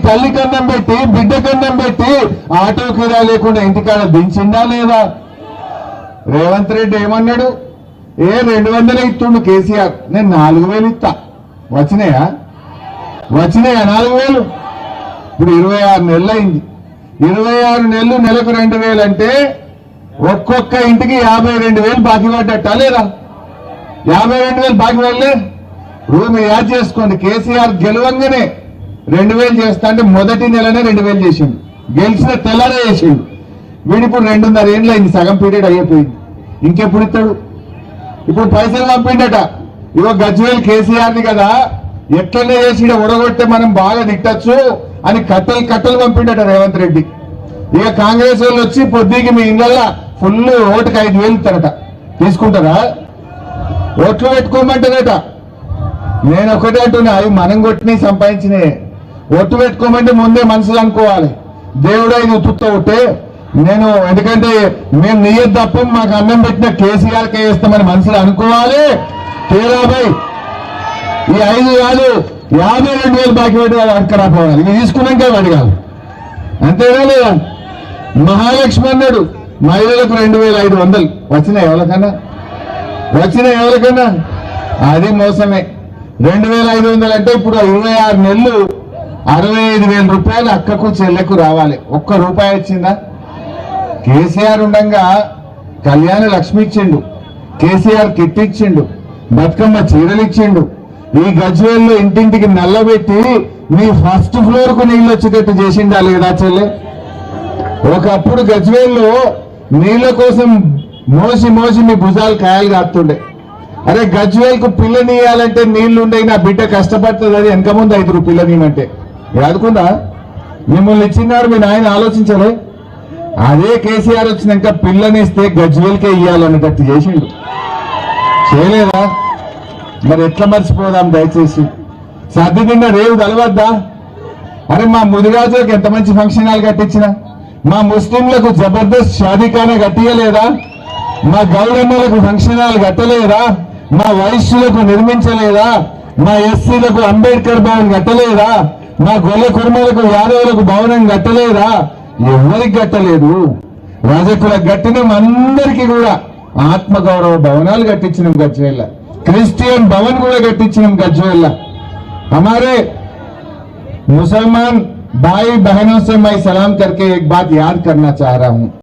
తల్లి కన్నం పెట్టి బిడ్డ కన్నం పెట్టి ఆటో కిరా లేకుండా ఇంటికాడ దించిందా లేదా? రేవంత్ రెడ్డి ఏమన్నాడు? 200 ఇస్తుండు కేసీఆర్, నేను 4000 ఇస్తా. వచ్చినాయా? 4000? ఇప్పుడు 26 నెలలు అయింది. 26 నెలలు నెలకు 2000 అంటే ఒక్కొక్క ఇంటికి 52,000 బాకీ పడ్డట్టా లేదా? 52,000 బాకీ పడలే? ఇప్పుడు మీరు యాడ్ చేసుకోండి. కేసీఆర్ గెలవంగానే 2000 చేస్తా అంటే మొదటి నెలనే 2000 చేసిండు, గెలిచిన తెల్లారే చేసిండు. వీడిప్పుడు 2.5 ఏళ్ళు అయింది, సగం పీరియడ్ అయిపోయింది. ఇంకెప్పుడు ఇస్తాడు? ఇప్పుడు పైసలు పంపిండట. ఇగో గజ్వేల్ కేసీఆర్ని కదా ఎట్లనే చేసి ఉడగొట్టే మనం బాగా తిట్టచ్చు అని కట్టలు పంపిండట రేవంత్ రెడ్డి. ఇక కాంగ్రెస్ వాళ్ళు వచ్చి పొద్దుకి మీ ఇళ్ళ ఫుల్ ఓటుకు 5,000 ఇస్తారట. తీసుకుంటారా? ఓట్లు పెట్టుకోమంటారట. నేను ఒకటే అంటున్నా, అవి మనం కొట్టిన సంపాదించినే. ఒట్టు పెట్టుకోమంటే ముందే మనసులు అనుకోవాలి. దేవుడు ఇది ఉత్తుతో ఉంటే నేను, ఎందుకంటే మేము నియ్యదు తప్ప మాకు అన్నం పెట్టిన కేసీఆర్కే వేస్తామని మనసులు అనుకోవాలి. తేరాబాయ్ ఈ 5 కాదు 52,000 బాకీ పెట్టి అక్కడ పోవాలి. ఇవి తీసుకున్నాక అడగాలి, అంతేనా లేదా? మహాలక్ష్మి అన్నాడు, మహిళలకు 2,500 వచ్చినాయి ఎవరికన్నా? అది మోసమే. 2,500 అంటే ఇప్పుడు 26 నెలలు 65,000 రూపాయలు అక్కకు చెల్లెకు రావాలి. ఒక్క రూపాయి వచ్చిందా? కేసీఆర్ ఉండగా కళ్యాణ లక్ష్మి ఇచ్చిండు, కేసీఆర్ కిట్ ఇచ్చిండు, బతుకమ్మ చీరలు ఇచ్చిండు. ఈ గజ్వేల్లో ఇంటింటికి నల్లబెట్టి మీ ఫస్ట్ ఫ్లోర్ కు నీళ్ళు వచ్చేటట్టు చేసిండా లేదా చెల్లె? ఒకప్పుడు గజ్వేల్లో నీళ్ల కోసం మోసి మీ భుజాలు కాయలు కాస్తుండే. అరే గజ్వేల్ కు పిల్లనియాలంటే నీళ్లుండే, నా బిడ్డ కష్టపడుతుంది, అది వెనక ముందు 5 పిల్లనియమంటే యాదుకుందా? మిమ్మల్ని ఇచ్చినారు, మీ నాయన ఆలోచించలే? అదే కేసీఆర్ వచ్చినాక పిల్లనిస్తే గజ్వేల్కే ఇయ్యాలన్నట్టు చేసిండు, చేయలేదా? మరి ఎట్లా మర్చిపోదాం? దయచేసి సర్ది తిన్న రేవు కలవద్దా? అరే మా ముదిరాజులకు ఎంత మంచి ఫంక్షన్ హాల్ కట్టించిన, మా ముస్లింలకు జబర్దస్త్ షాదీఖానా కట్టియలేదా? మా గౌరమ్మలకు ఫంక్షన్ హాల్ కట్టలేదా? మా వైశ్యులకు నిర్మించలేదా? మా ఎస్సీలకు అంబేద్కర్ భవన్ కట్టలేదా? మా గొల్ల కుర్మలకు యాదవులకు భవనం కట్టలేదా? ఎవరికి కట్టలేదు. రాజకులకు కట్టినాం, అందరికీ కూడా ఆత్మగౌరవ భవనాలు కట్టించినాం గజ్వేల్. క్రిస్టియన్ భవన్ కూడా కట్టించినాం గజ్వేల్. हमारे मुसलमान भाई बहनों से मैं सलाम करके एक बात याद करना चाह रहा हूं।